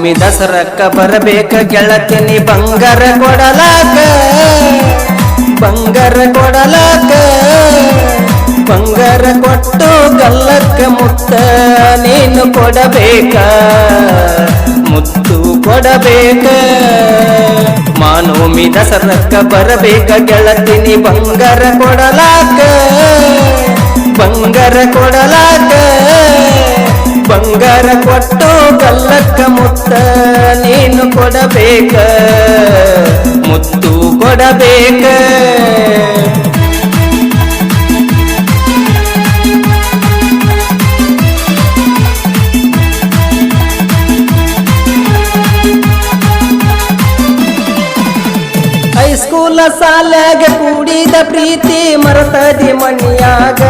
ಮಾನೋಮಿ ದಸರಕ್ಕ ಬರಬೇಕ ಗೆಳತಿನಿ ಬಂಗಾರ ಕೊಡಲಾಕ ಬಂಗಾರ ಕೊಡಲಾಕ ಬಂಗಾರ ಕೊಟ್ಟು ಗಲ್ಲಕ್ಕ ಮುತ್ತ ನೀನು ಕೊಡಬೇಕ ಮುತ್ತು ಕೊಡಬೇಕ ಮಾನೋಮಿ ದಸರಕ್ಕ ಬರಬೇಕ ಗೆಳತಿನಿ ಬಂಗಾರ ಕೊಡಲಾಕ ಬಂಗಾರ ಕೊಡಲಾಕ ಬಂಗಾರ ಕೊಟ್ಟು ಗಲ್ಲಕ್ಕ ಮುತ್ತ ನೀನು ಕೊಡಬೇಕ ಮುತ್ತು ಕೊಡಬೇಕ ಹೈಸ್ಕೂಲ ಸಾಲಾಗ ಕೂಡಿದ ಪ್ರೀತಿ ಮರತದಿ ಮಣಿಯಾಗ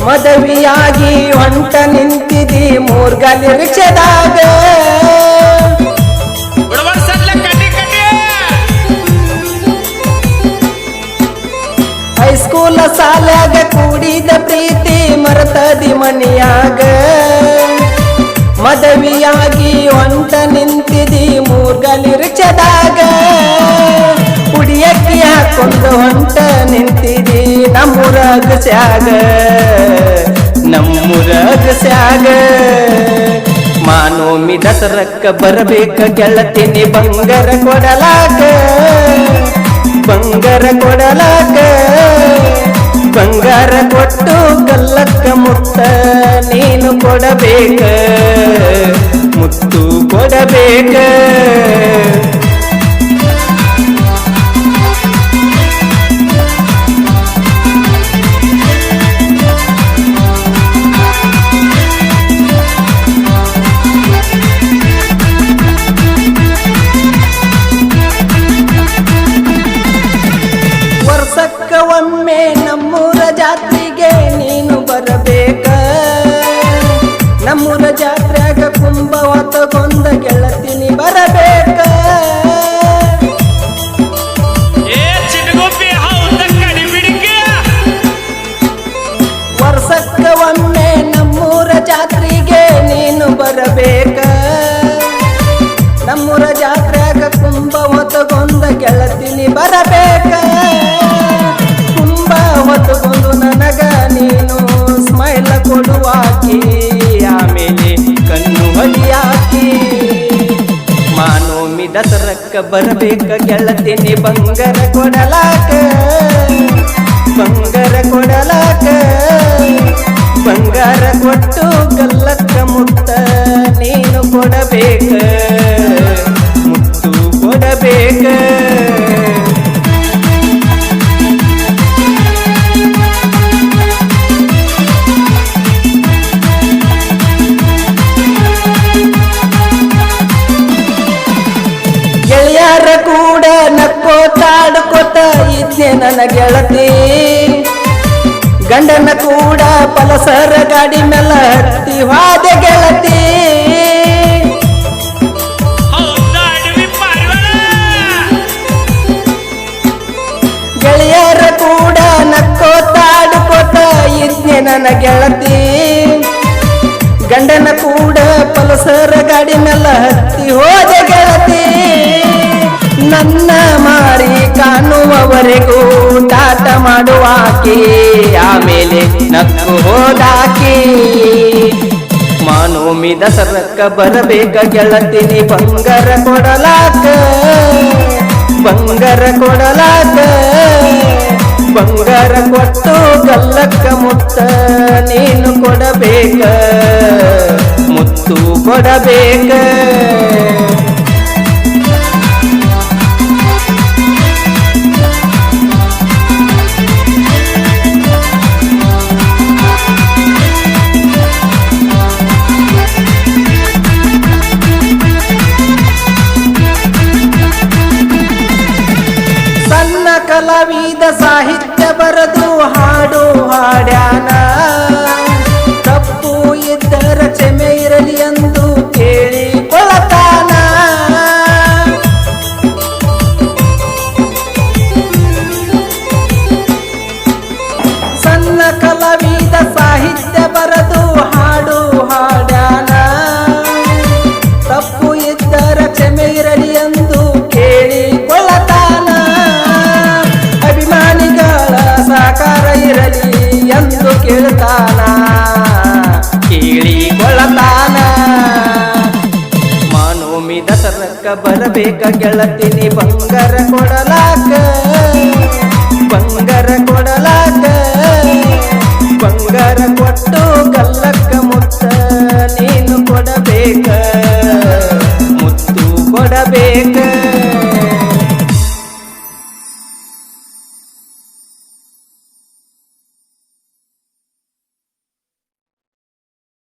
ಮದವಿಯಾಗಿ ಹೊಂಟ ನಿಂತಿದಿ ಮೂರ್ಗಾಲಿ ರಿಕ್ಷದಾಗ ಹೈಸ್ಕೂಲ ಸಾಲಾಗ ಕೂಡಿದ ಪ್ರೀತಿ ಮರತದಿ ಮಣಿಯಾಗ ಮದವಿಯಾಗಿ ಹೊಂಟ ನಿಂತಿದಿ ಮೂರ್ಗಾಲಿ ರಿಕ್ಷದಾಗ ಕುಡಿಯಕ್ಕೆ ಹಾಕೊಂಡು ಹೊಂಟ ನಿಂತಿದಿ ನಮ್ಮೂರಾಗ ಸ್ಯಾಗ ಮಾನೋಮಿ ದಸರಕ್ಕ ಬರಬೇಕ ಗೆಳತಿನಿ ಬಂಗಾರ ಕೊಡಲಾಕ ಬಂಗಾರ ಕೊಡಲಾಕ ಬಂಗಾರ ಕೊಟ್ಟು ಗಲ್ಲಕ್ಕ ಮುತ್ತ ನೀನು ಕೊಡಬೇಕ ಮುತ್ತು ಕೊಡಬೇಕ ವರ್ಷಕ್ಕ ಒಮ್ಮೆ ನಮ್ಮೂರ ಜಾತ್ರೆಗೆ ನೀನು ಬರಬೇಕ ನಮ್ಮೂರ ಜಾತ್ರೆಗ ಕುಂಭ ಹೊತ್ತಗೊಂದ ಗೆಳತಿನಿ ಬರಬೇಕ ವರ್ಷಕ್ಕ ಒಮ್ಮೆ ನಮ್ಮೂರ ಜಾತ್ರೆಗೆ ನೀನು ಬರಬೇಕ ನಮ್ಮೂರ ಜಾತ್ರೆಗ ಕುಂಭ ಹೊತ್ತಗೊಂದ ಗೆಳತಿನಿ ಬರಬೇಕ ಕುಂಭ ಹೊತ್ತಗೊಂದು ನನಗ ನೀನು ಸ್ಮೈಲ್ ಕೊಡುವಾಕಿ ಆಮೇಲೆ ಕಣ್ಣು ಹೊಡಿಯಾಕಿ ಮಾನೋಮಿ ದಸರಕ್ಕ ಬರಬೇಕ ಗೆಳತಿನಿ ಬಂಗಾರ ಕೊಡಲಾಕ ಬಂಗಾರ ಕೊಡಲಾಕ ಬಂಗಾರ ಕೊಟ್ಟು ಗಲ್ಲಕ್ಕ ಮುತ್ತ ನೀನು ಕೊಡಬೇಕ ಮುತ್ತು ಕೊಡಬೇಕ ಗೆಳೆಯರ ಕೂಡ ನಕ್ಕೋತಾಡ್ಕೋತ ಇದ್ದೆ ನನ್ನ ಗೆಳತಿ ಗಂಡನ ಕೂಡ ಪಲಸರ ಗಾಡಿ ಮೇಲ ಹತ್ತಿ ಹೋದ ಗೆಳತಿ ಗೆಳೆಯರ ಕೂಡ ನಕ್ಕೋತಾಡ್ಕೋತ ಇದ್ದೆ ನನ್ನ ಗೆಳತಿ ಗಂಡನ ಕೂಡ ಪಲಸರ ಗಾಡಿ ಮೇಲ ಹತ್ತಿ ಹೋದ ಗೆಳತಿ ನನ್ನ ಮಾರಿ ಕಾಣುವವರೆಗೂ ಟಾಟ ಮಾಡುವಾಕಿ ಆಮೇಲೆ ನಕ್ಕು ಹೋದಾಕಿ ಮಾನೋಮಿ ದಸರಕ್ಕ ಬರಬೇಕ ಗೆಳತಿನಿ ಬಂಗಾರ ಕೊಡಲಾಕ ಬಂಗಾರ ಕೊಡಲಾಕ ಬಂಗಾರ ಕೊಟ್ಟು ಗಲ್ಲಕ್ಕ ಮುತ್ತ ನೀನು ಕೊಡಬೇಕ ಮುತ್ತು ಕೊಡಬೇಕ ಸಣ್ಣ ಕಲಾವಿದ ಸಾಹಿತ್ಯ ಬರೆದು ಹಾಡು ಹಾಡ್ಯಾನ ತಪ್ಪು ಇದ್ದರ ಕ್ಷಮೆ ಇರಲಿ ಎಂದು ಕೇಳಿಕೊಳ್ಳತಾನ ಸಣ್ಣ ಕಲಾವಿದ ಸಾಹಿತ್ಯ ಬರೆದು ಹಾಡು ಹಾಡ್ಯಾನ ಎಂದು ಕೇಳ್ತಾನ ಕೇಳಿಕೊಳ್ಳತಾನ ಮಾನೋಮಿ ದಸರಕ್ಕ ಬರಬೇಕ ಗೆಳತಿನಿ ಬಂಗಾರ ಕೊಡಲಾಕ ಬಂಗಾರ ಕೊಡಲಾಕ ಬಂಗಾರ ಕೊಟ್ಟು